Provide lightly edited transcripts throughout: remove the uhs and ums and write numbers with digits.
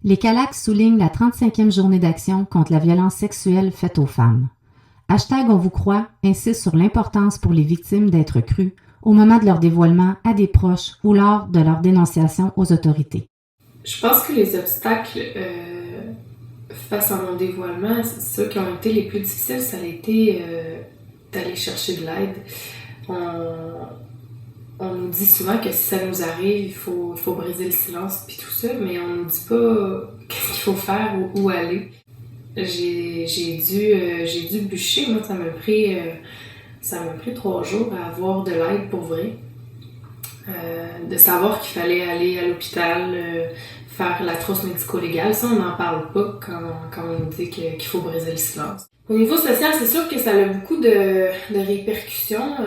Les Calacs soulignent la 35e journée d'action contre la violence sexuelle faite aux femmes. Hashtag On vous croit insiste sur l'importance pour les victimes d'être crues au moment de leur dévoilement à des proches ou lors de leur dénonciation aux autorités. Je pense que les obstacles face à mon dévoilement, ceux qui ont été les plus difficiles, ça a été d'aller chercher de l'aide. On nous dit souvent que si ça nous arrive, il faut briser le silence puis tout ça, mais on nous dit pas qu'est-ce qu'il faut faire ou où aller. J'ai dû bûcher, moi ça m'a pris 3 jours à avoir de l'aide pour vrai. De savoir qu'il fallait aller à l'hôpital, faire la trousse médico-légale, ça on n'en parle pas quand on nous dit qu'il faut briser le silence. Au niveau social, c'est sûr que ça a beaucoup de répercussions.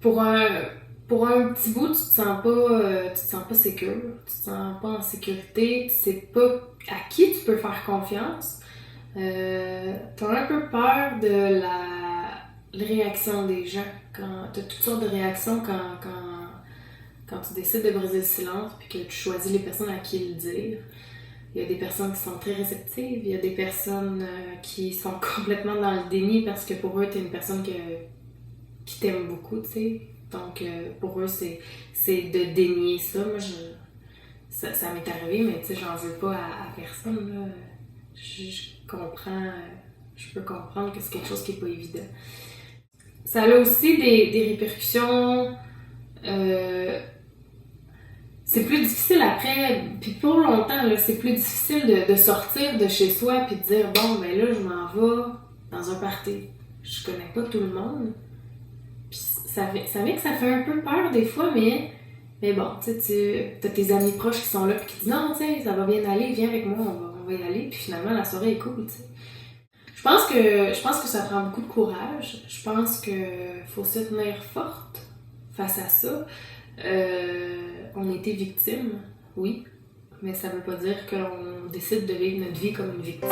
Pour un petit bout, tu te sens pas sécure, tu te sens pas en sécurité, tu sais pas à qui tu peux faire confiance. T'as un peu peur de la réaction des gens. T'as toutes sortes de réactions quand tu décides de briser le silence puis que tu choisis les personnes à qui le dire. Il y a des personnes qui sont très réceptives, il y a des personnes qui sont complètement dans le déni parce que pour eux, t'es une personne qui t'aime beaucoup, tu sais. Donc, pour eux, c'est de dénier ça. Moi, ça m'est arrivé, mais tu sais, j'en veux pas à personne, là. Je comprends, je peux comprendre que c'est quelque chose qui est pas évident. Ça a aussi des répercussions. C'est plus difficile après, puis pour longtemps, là, c'est plus difficile de sortir de chez soi puis de dire, bon, ben là, je m'en vais dans un party. Je connais pas tout le monde. Ça fait que ça fait un peu peur des fois, mais bon, tu sais, t'as tes amis proches qui sont là et qui disent non, tu sais, ça va bien aller, viens avec moi, on va y aller, puis finalement la soirée est cool, tu sais. Je pense que ça prend beaucoup de courage. Je pense que faut se tenir forte face à ça. On était victime, oui, mais ça veut pas dire qu'on décide de vivre notre vie comme une victime.